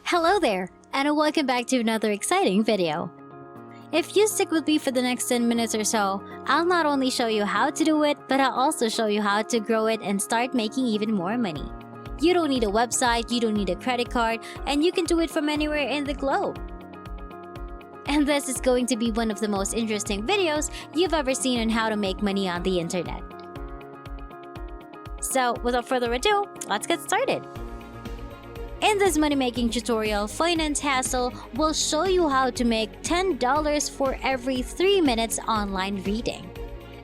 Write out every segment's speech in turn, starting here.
Hello there, and welcome back to another exciting video. If you stick with me for the next 10 minutes or so, I'll not only show you how to do it, but I'll also show you how to grow it and start making even more money. You don't need a website, you don't need a credit card, and you can do it from anywhere in the globe. And this is going to be one of the most interesting videos you've ever seen on how to make money on the internet. So, without further ado, let's get started. In this money-making tutorial, Finance Hassle will show you how to make $10 for every 3 minutes online reading.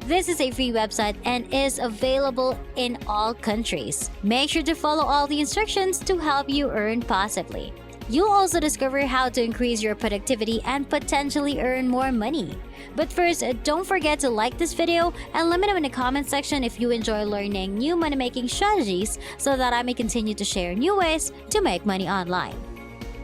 This is a free website and is available in all countries. Make sure to follow all the instructions to help you earn passively. You'll also discover how to increase your productivity and potentially earn more money. But first, don't forget to like this video and let me know in the comment section if you enjoy learning new money-making strategies so that I may continue to share new ways to make money online.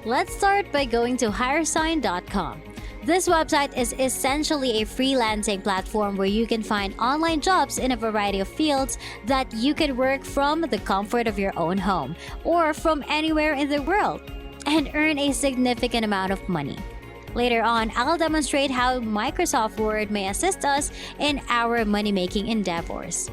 Let's start by going to hiresign.com. This website is essentially a freelancing platform where you can find online jobs in a variety of fields that you can work from the comfort of your own home or from anywhere in the world and earn a significant amount of money. Later on, I'll demonstrate how Microsoft Word may assist us in our money-making endeavors.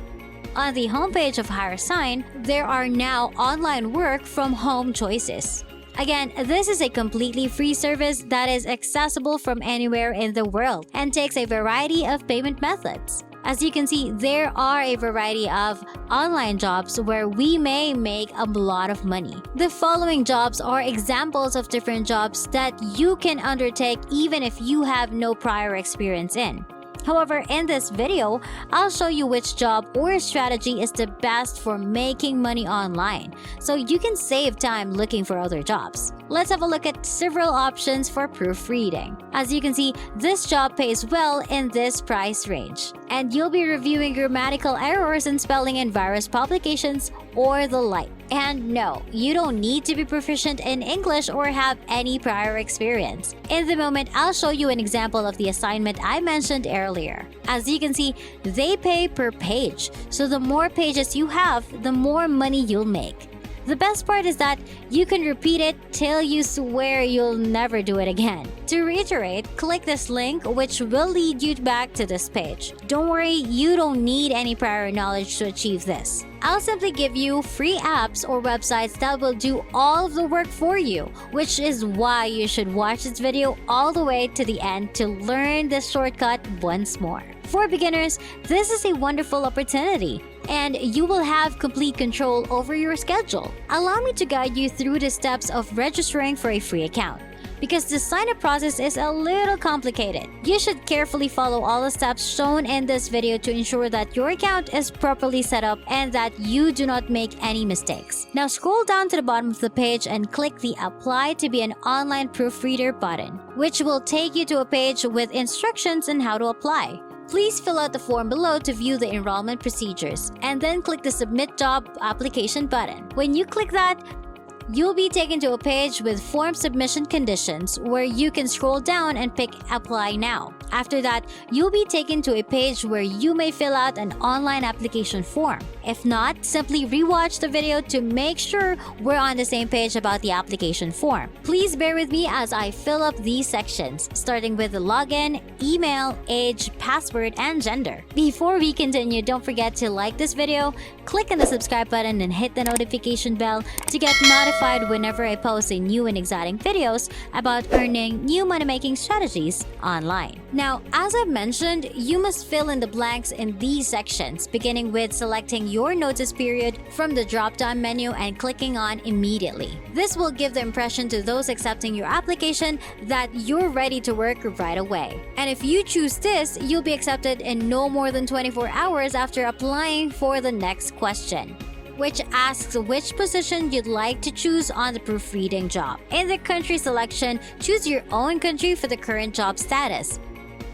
On the homepage of HireSign, there are now online work from home choices. Again, this is a completely free service that is accessible from anywhere in the world and takes a variety of payment methods. As you can see, there are a variety of online jobs where we may make a lot of money. The following jobs are examples of different jobs that you can undertake even if you have no prior experience in. However, in this video, I'll show you which job or strategy is the best for making money online, so you can save time looking for other jobs. Let's have a look at several options for proofreading. As you can see, this job pays well in this price range, and you'll be reviewing grammatical errors and spelling in various publications or the like. And no, you don't need to be proficient in English or have any prior experience. In the moment, I'll show you an example of the assignment I mentioned earlier. As you can see, they pay per page, so the more pages you have, the more money you'll make. The best part is that you can repeat it till you swear you'll never do it again. To reiterate, click this link which will lead you back to this page. Don't worry, you don't need any prior knowledge to achieve this. I'll simply give you free apps or websites that will do all of the work for you, which is why you should watch this video all the way to the end to learn this shortcut once more. For beginners, this is a wonderful opportunity, and you will have complete control over your schedule. Allow me to guide you through the steps of registering for a free account, because the sign-up process is a little complicated. You should carefully follow all the steps shown in this video to ensure that your account is properly set up and that you do not make any mistakes. Now scroll down to the bottom of the page and click the Apply to be an online proofreader button, which will take you to a page with instructions on how to apply. Please fill out the form below to view the enrollment procedures, and then click the Submit Job Application button. When you click that, you'll be taken to a page with form submission conditions where you can scroll down and pick Apply Now. After that, you'll be taken to a page where you may fill out an online application form. If not, simply rewatch the video to make sure we're on the same page about the application form. Please bear with me as I fill up these sections, starting with the login, email, age, password, and gender. Before we continue, don't forget to like this video, click on the subscribe button, and hit the notification bell to get notified whenever I post a new and exciting videos about earning new money-making strategies online. Now, as I mentioned, you must fill in the blanks in these sections, beginning with selecting your notice period from the drop-down menu and clicking on Immediately. This will give the impression to those accepting your application that you're ready to work right away. And if you choose this, you'll be accepted in no more than 24 hours after applying for the next question, which asks which position you'd like to choose on the proofreading job. In the country selection, choose your own country for the current job status.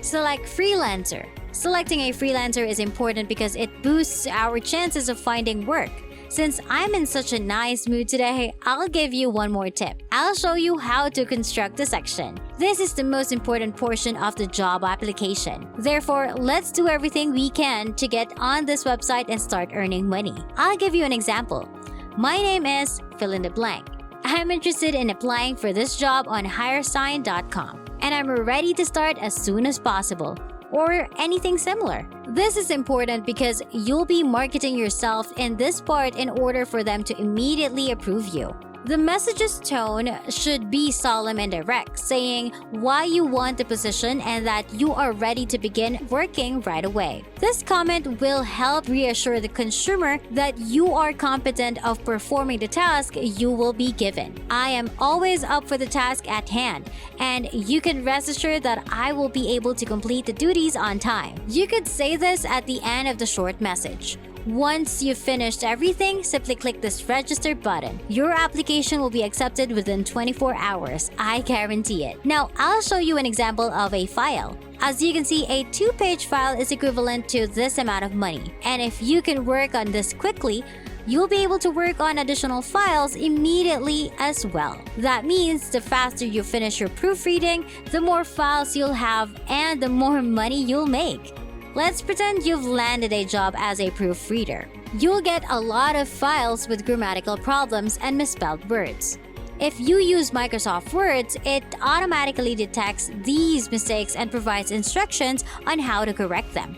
Select Freelancer. Selecting a freelancer is important because it boosts our chances of finding work. Since I'm in such a nice mood today, I'll give you one more tip. I'll show you how to construct the section. This is the most important portion of the job application. Therefore, let's do everything we can to get on this website and start earning money. I'll give you an example. My name is fill in the blank. I'm interested in applying for this job on HireSign.com, and I'm ready to start as soon as possible, or anything similar. This is important because you'll be marketing yourself in this part in order for them to immediately approve you. The message's tone should be solemn and direct, saying why you want the position and that you are ready to begin working right away. This comment will help reassure the consumer that you are competent of performing the task you will be given. I am always up for the task at hand, and you can rest assured that I will be able to complete the duties on time. You could say this at the end of the short message. Once you've finished everything, simply click this register button. Your application will be accepted within 24 hours. I guarantee it. Now, I'll show you an example of a file. As you can see, a 2-page file is equivalent to this amount of money. And if you can work on this quickly, you'll be able to work on additional files immediately as well. That means the faster you finish your proofreading, the more files you'll have and the more money you'll make. Let's pretend you've landed a job as a proofreader. You'll get a lot of files with grammatical problems and misspelled words. If you use Microsoft Word, it automatically detects these mistakes and provides instructions on how to correct them.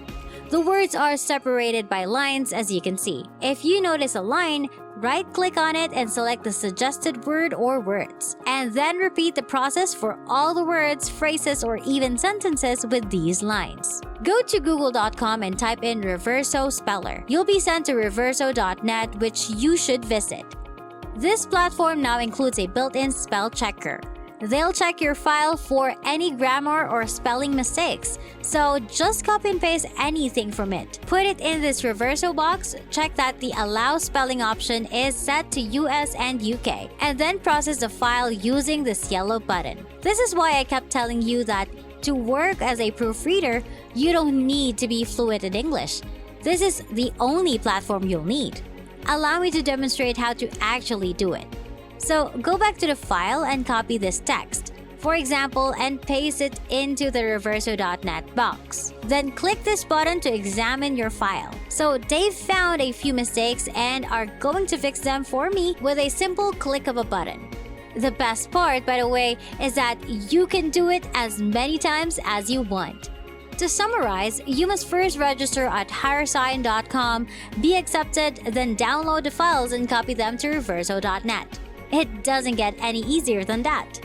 The words are separated by lines, as you can see. If you notice a line, right-click on it and select the suggested word or words. And then repeat the process for all the words, phrases, or even sentences with these lines. Go to google.com and type in Reverso Speller. You'll be sent to reverso.net, which you should visit. This platform now includes a built-in spell checker. They'll check your file for any grammar or spelling mistakes, so just copy and paste anything from it. Put it in this Reverso box, check that the Allow Spelling option is set to US and UK, and then process the file using this yellow button. This is why I kept telling you that to work as a proofreader, you don't need to be fluent in English. This is the only platform you'll need. Allow me to demonstrate how to actually do it. So go back to the file and copy this text, for example, and paste it into the Reverso.net box. Then click this button to examine your file. So they've found a few mistakes and are going to fix them for me with a simple click of a button. The best part, by the way, is that you can do it as many times as you want. To summarize, you must first register at HireSign.com, be accepted, then download the files and copy them to Reverso.net. It doesn't get any easier than that.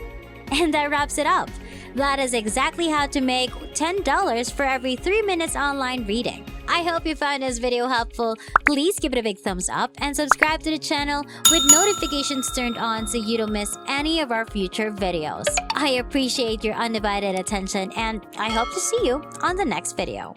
And that wraps it up. That is exactly how to make $10 for every 3 minutes online reading. I hope you found this video helpful. Please give it a big thumbs up and subscribe to the channel with notifications turned on so you don't miss any of our future videos. I appreciate your undivided attention and I hope to see you on the next video.